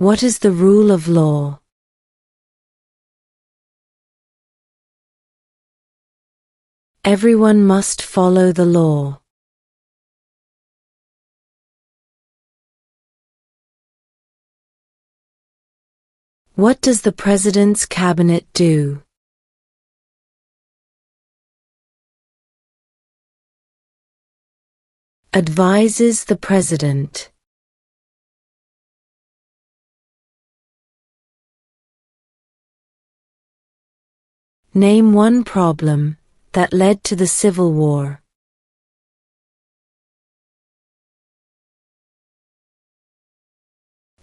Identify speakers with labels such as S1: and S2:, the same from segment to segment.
S1: What is the rule of law? Everyone must follow the law. What does the President's Cabinet do? Advises the President. Name one problem that led to the Civil War.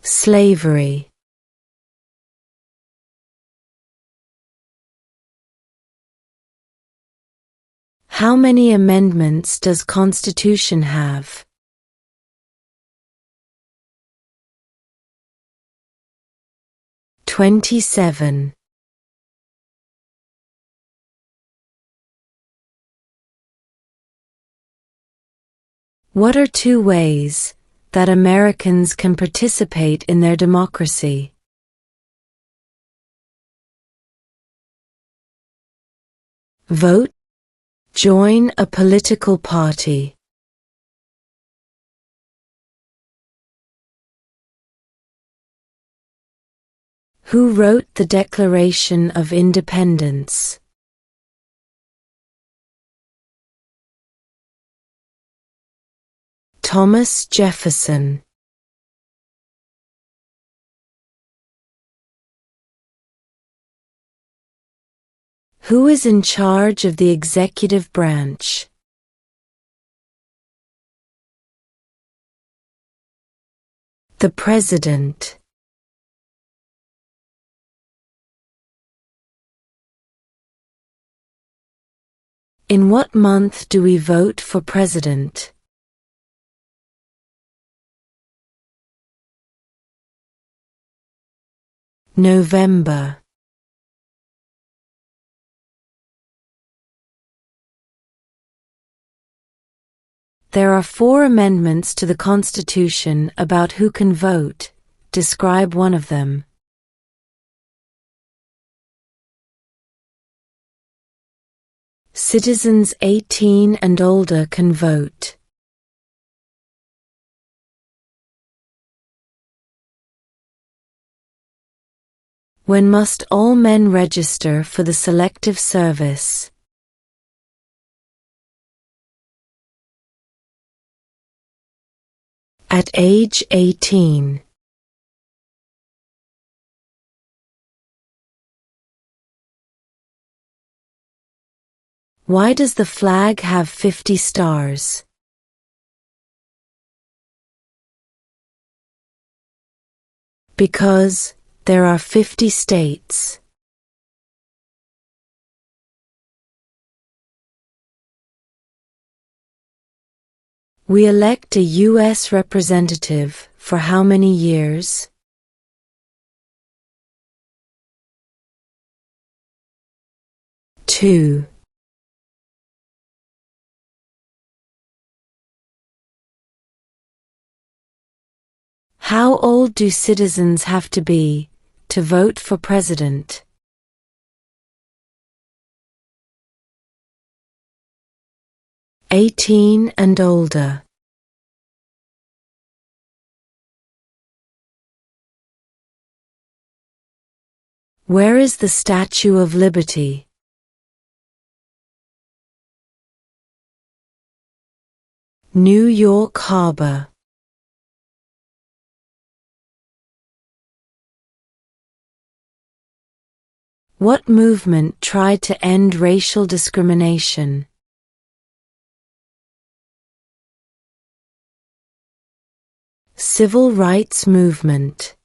S1: Slavery. How many amendments does Constitution have? 27. What are two ways that Americans can participate in their democracy? Vote. Join a political party. Who wrote the Declaration of Independence? Thomas Jefferson. Who is in charge of the executive branch? The President. In what month do we vote for president? November. There are 4 amendments to the Constitution about who can vote. Describe one of them. Citizens 18 and older can vote. When must all men register for the Selective Service? At age 18. Why does the flag have 50 stars? Because there are 50 states. We elect a U.S. representative for how many years? 2. How old do citizens have to be to vote for president? 18 and older. Where is the Statue of Liberty? New York Harbor. What movement tried to end racial discrimination? Civil rights movement.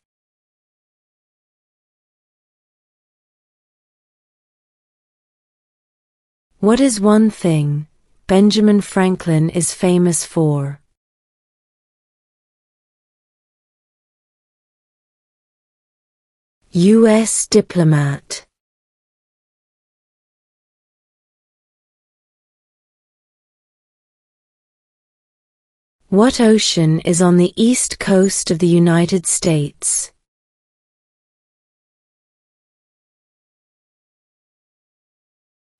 S1: What is one thing Benjamin Franklin is famous for? U.S. diplomat. What ocean is on the east coast of the United States?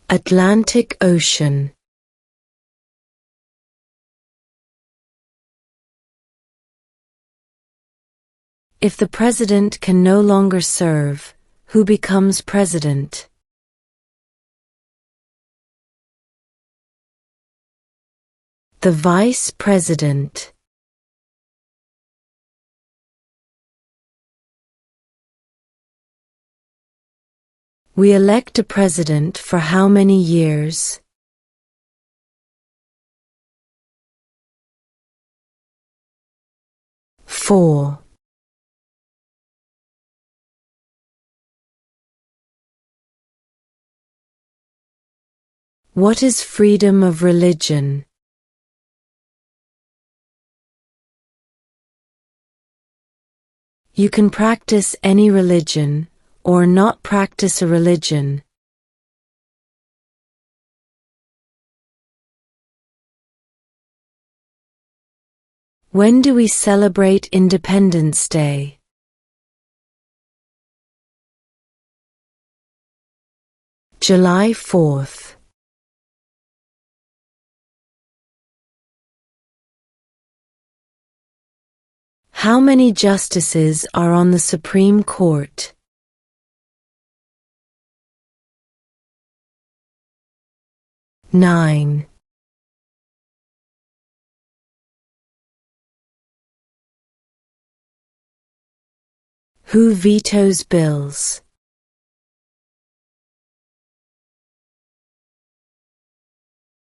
S1: Atlantic Ocean. If the president can no longer serve, who becomes president? The vice president. We elect a president for how many years? 4. What is freedom of religion? You can practice any religion, or not practice a religion. When do we celebrate Independence Day? July 4th. How many justices are on the Supreme Court? 9. Who vetoes bills?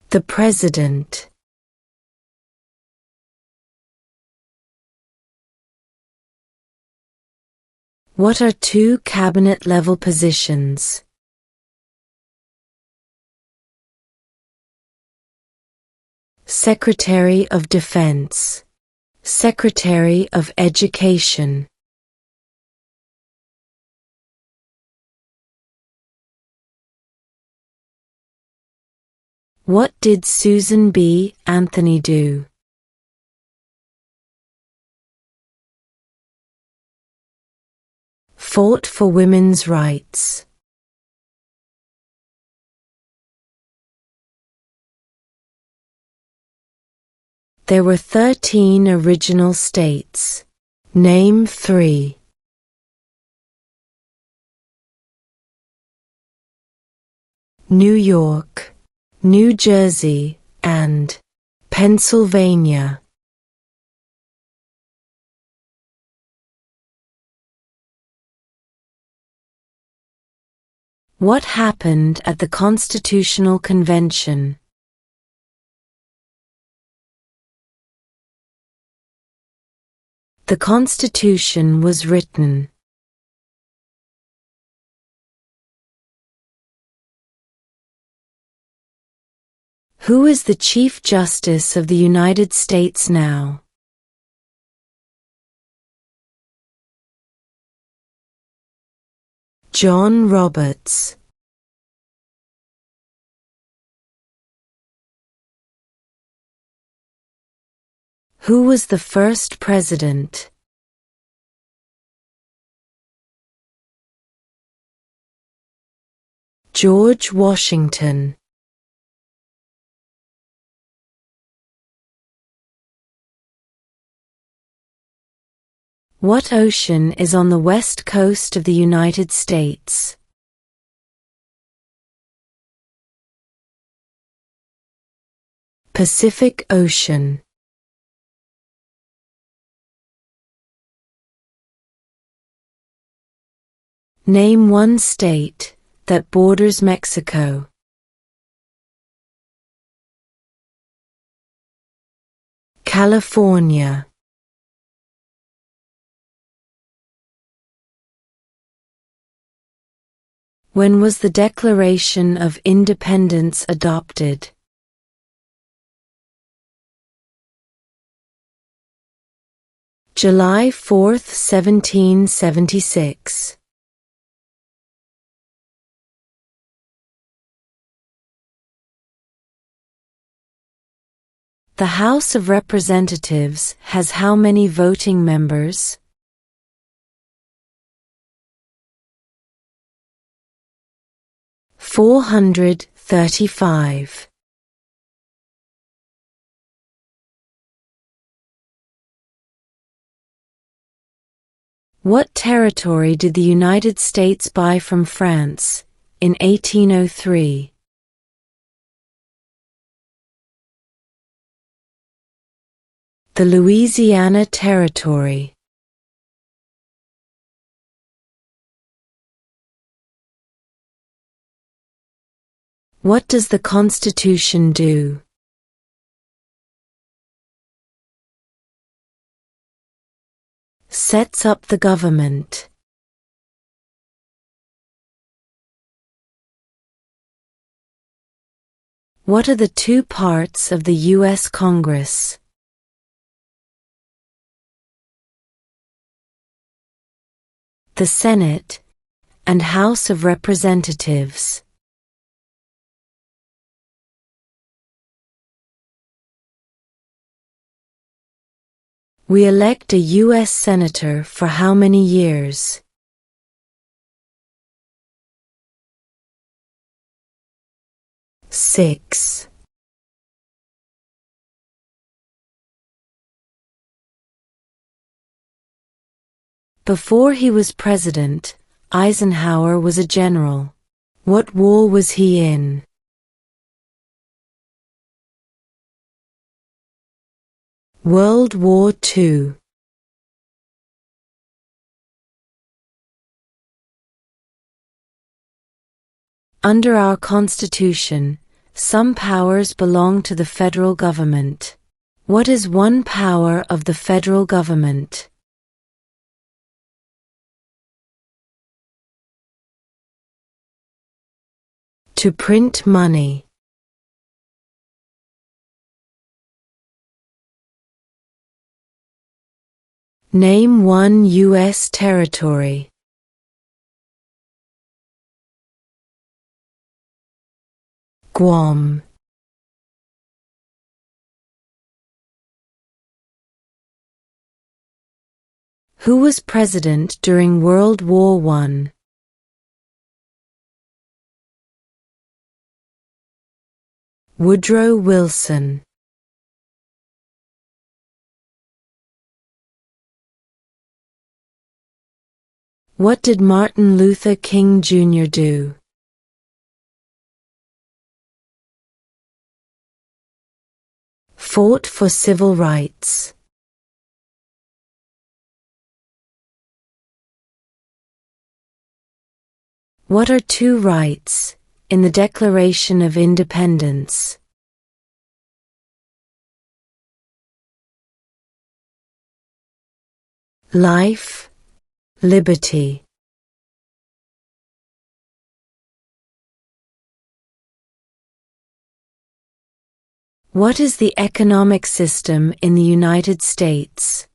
S1: The President. What are two cabinet-level positions? Secretary of Defense. Secretary of Education. What did Susan B. Anthony do? Fought for women's rights. There were 13 original states. Name 3. New York, New Jersey, and Pennsylvania. What happened at the Constitutional Convention? The Constitution was written. Who is the Chief Justice of the United States now? John Roberts. Who was the first president? George Washington. What ocean is on the west coast of the United States? Pacific Ocean. Name one state that borders Mexico. California. When was the Declaration of Independence adopted? July 4, 1776. The House of Representatives has how many voting members? 400, 35. What territory did the United States buy from France in 1803? The Louisiana Territory. What does the Constitution do? Sets up the government. What are the two parts of the U.S. Congress? The Senate and House of Representatives. We elect a U.S. Senator for how many years? 6. Before he was president, Eisenhower was a general. What war was he in? World War II. Under our Constitution, some powers belong to the federal government. What is one power of the federal government? To print money. Name one U.S. territory. Guam. Who was president during World War I? Woodrow Wilson. What did Martin Luther King Jr. do? Fought for civil rights. What are two rights in the Declaration of Independence? Life, liberty. What is the economic system in the United States?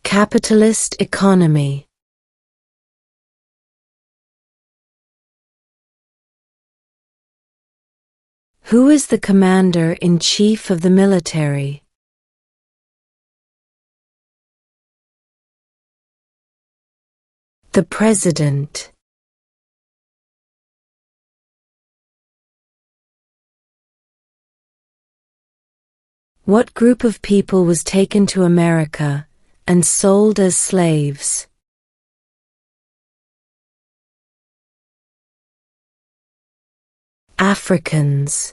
S1: Capitalist economy. Who is the commander-in-chief of the military? The President. What group of people was taken to America and sold as slaves? Africans.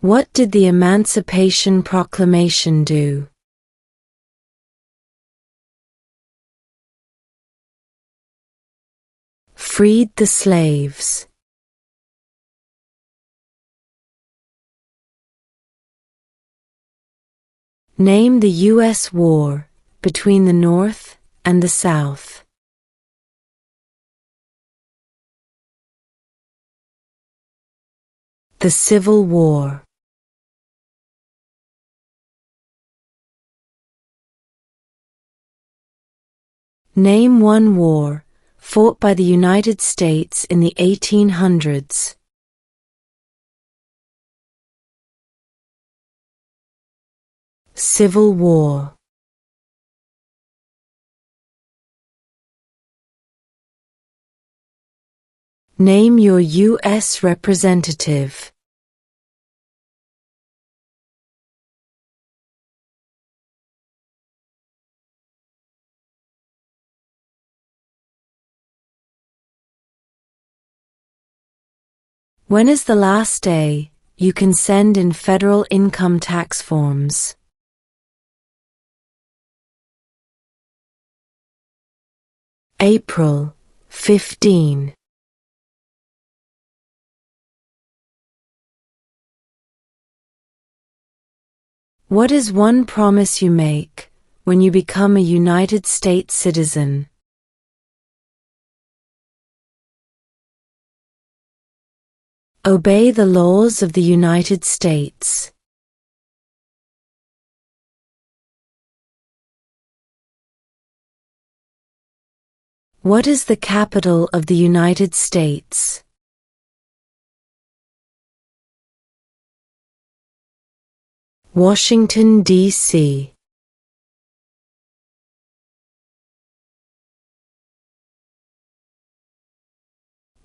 S1: What did the Emancipation Proclamation do? Freed the slaves. Name the U.S. war between the North and the South. The Civil War. Name one war fought by the United States in the 1800s. Civil War. Name your U.S. representative. When is the last day you can send in federal income tax forms? April 15. What is one promise you make when you become a United States citizen? Obey the laws of the United States. What is the capital of the United States? Washington, D.C.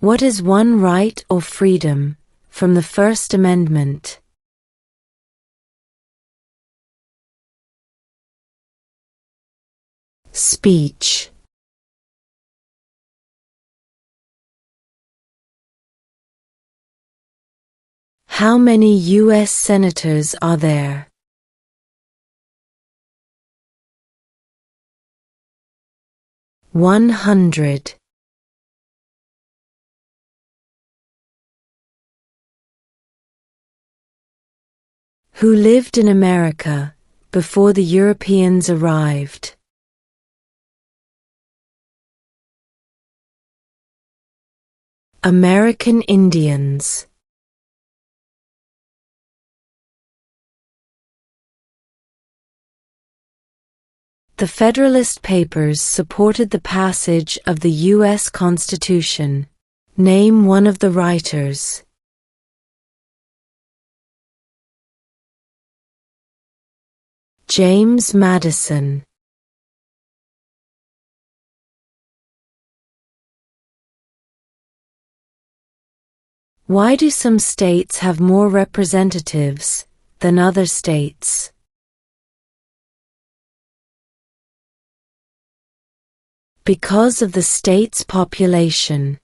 S1: What is one right or freedom from the First Amendment? Speech. How many U.S. senators are there? 100. Who lived in America before the Europeans arrived? American Indians. The Federalist Papers supported the passage of the U.S. Constitution. Name one of the writers. James Madison. Why do some states have more representatives than other states? Because of the state's population.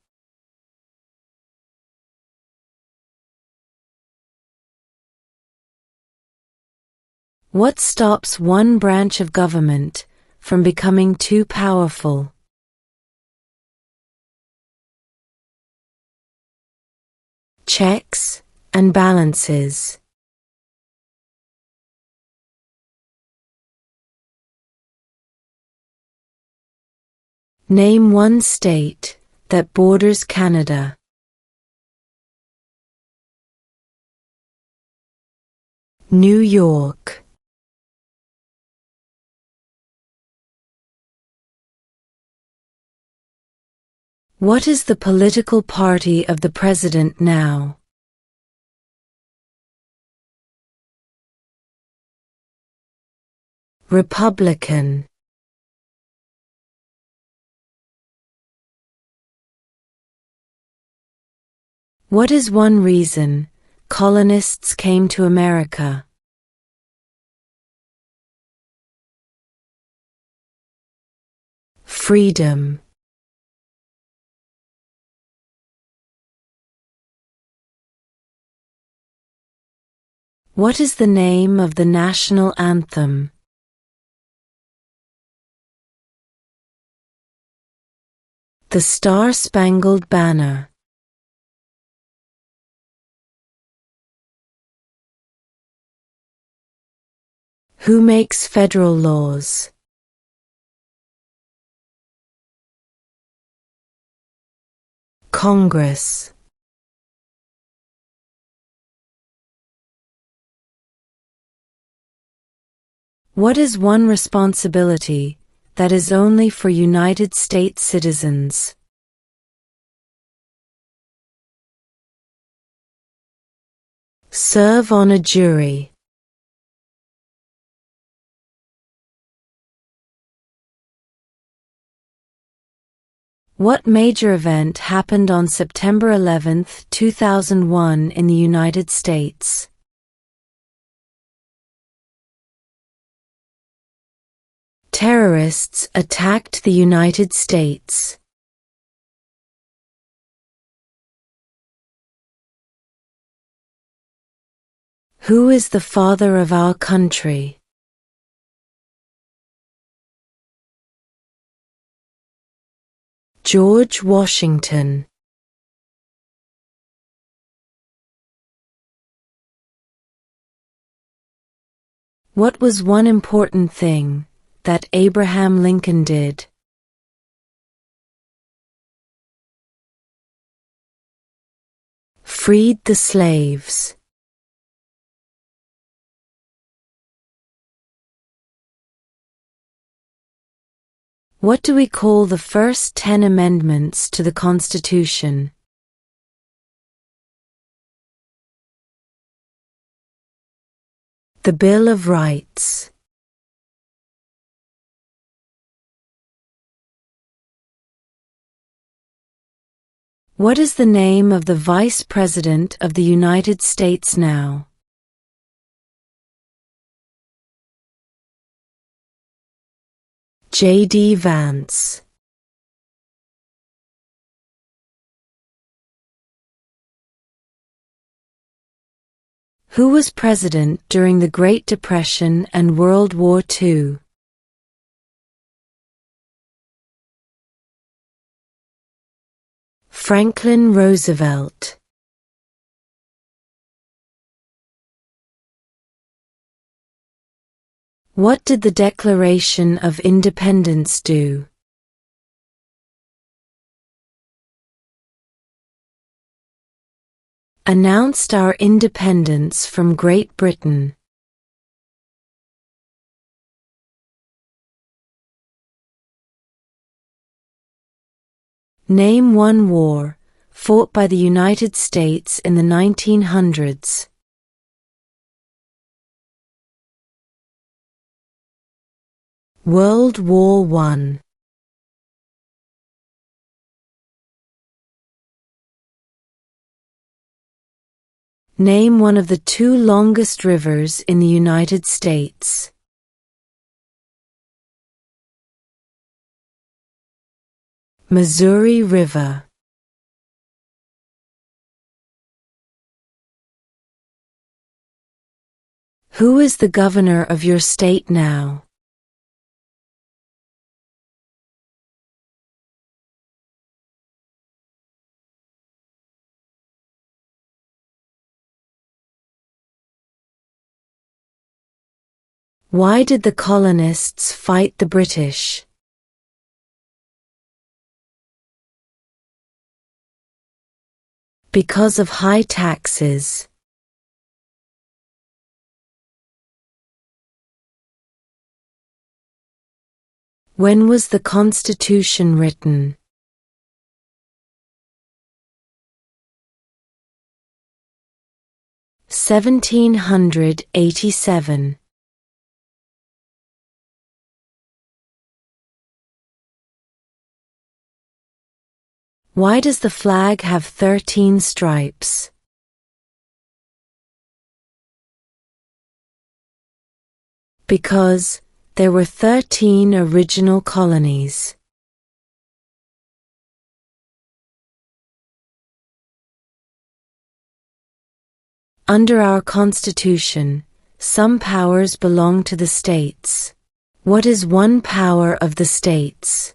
S1: What stops one branch of government from becoming too powerful? Checks and balances. Name one state that borders Canada. New York. What is the political party of the president now? Republican. What is one reason colonists came to America? Freedom. What is the name of the national anthem? The Star-Spangled Banner. Who makes federal laws? Congress. What is one responsibility that is only for United States citizens? Serve on a jury. What major event happened on September 11, 2001 in the United States? Terrorists attacked the United States. Who is the father of our country? George Washington. What was one important thing that Abraham Lincoln did? Freed the slaves. What do we call the first 10 amendments to the Constitution? The Bill of Rights. What is the name of the Vice President of the United States now? J.D. Vance. Who was president during the Great Depression and World War II? Franklin Roosevelt. What did the Declaration of Independence do? Announced our independence from Great Britain. Name one war fought by the United States in the 1900s. World War I. Name one of the two longest rivers in the United States. Missouri River. Who is the governor of your state now? Why did the colonists fight the British? Because of high taxes. When was the Constitution written? (1787). Why does the flag have 13 stripes? Because there were 13 original colonies. Under our Constitution, some powers belong to the states. What is one power of the states?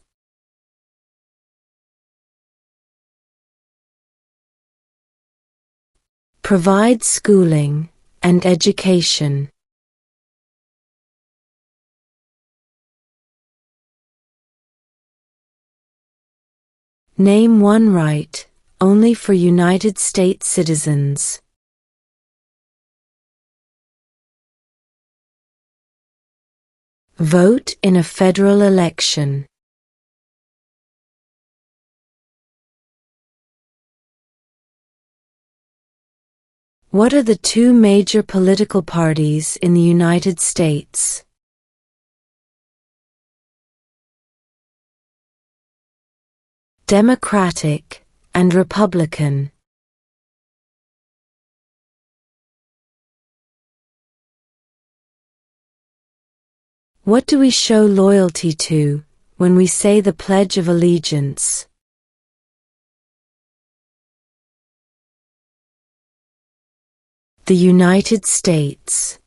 S1: Provide schooling and education. Name one right only for United States citizens. Vote in a federal election. What are the two major political parties in the United States? Democratic, and Republican. What do we show loyalty to when we say the Pledge of Allegiance? The United States.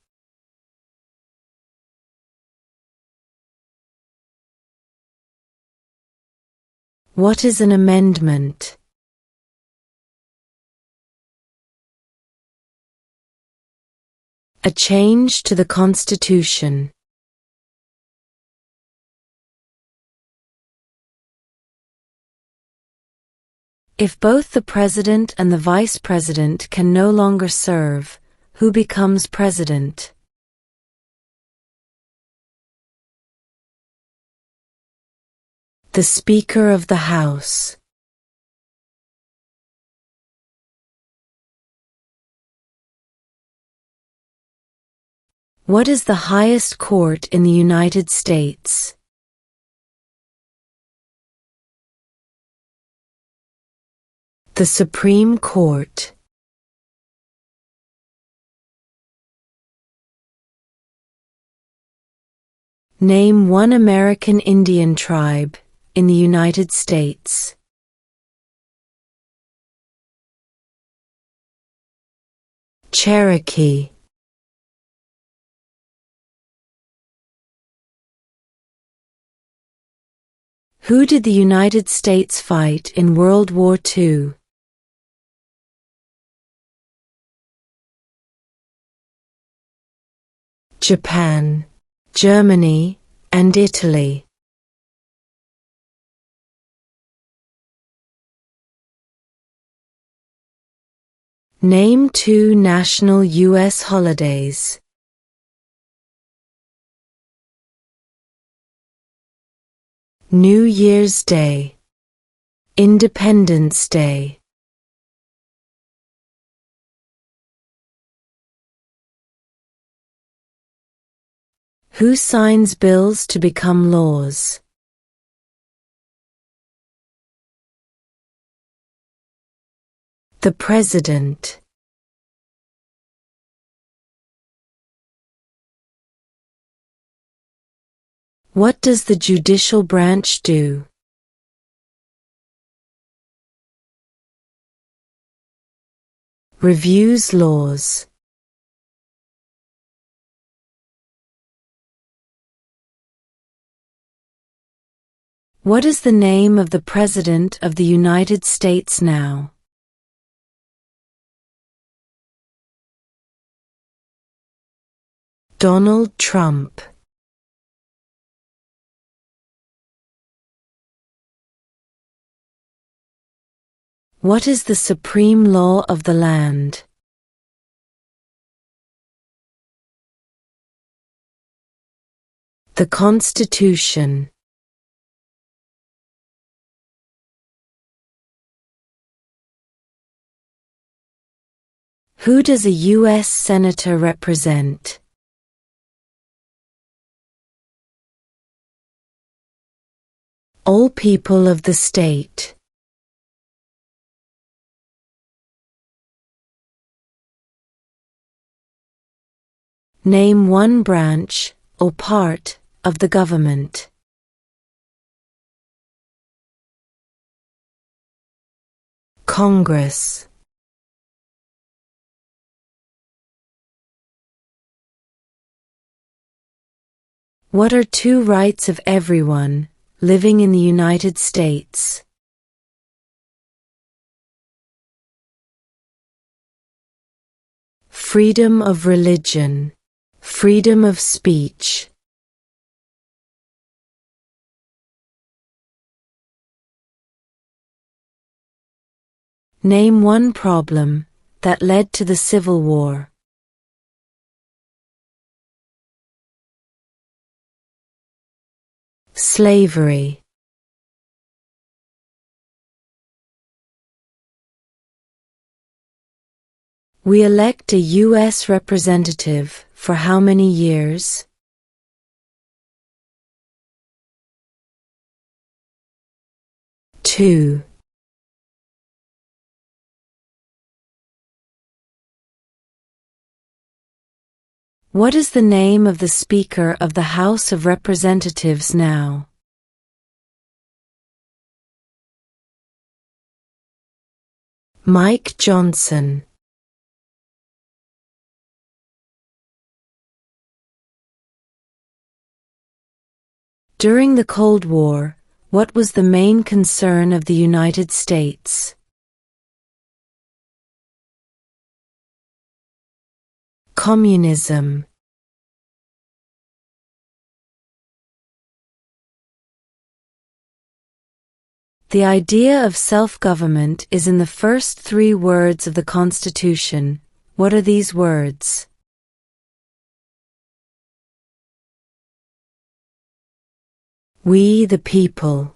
S1: What is an amendment? A change to the Constitution. If both the President and the Vice President can no longer serve, who becomes President? The Speaker of the House. What is the highest court in the United States? The Supreme Court. Name one American Indian tribe in the United States. Cherokee. Who did the United States fight in World War II? Japan, Germany, and Italy. Name two national U.S. holidays. New Year's Day, Independence Day. Who signs bills to become laws? The President. What does the judicial branch do? Reviews laws. What is the name of the President of the United States now? Donald Trump. What is the supreme law of the land? The Constitution. Who does a U.S. Senator represent? All people of the state. Name one branch, or part, of the government. Congress. What are two rights of everyone living in the United States? Freedom of religion, freedom of speech. Name one problem that led to the Civil War. Slavery. We elect a U.S. representative for how many years? 2. What is the name of the Speaker of the House of Representatives now? Mike Johnson. During the Cold War, what was the main concern of the United States? Communism. The idea of self-government is in the first 3 words of the Constitution. What are these words? We the people.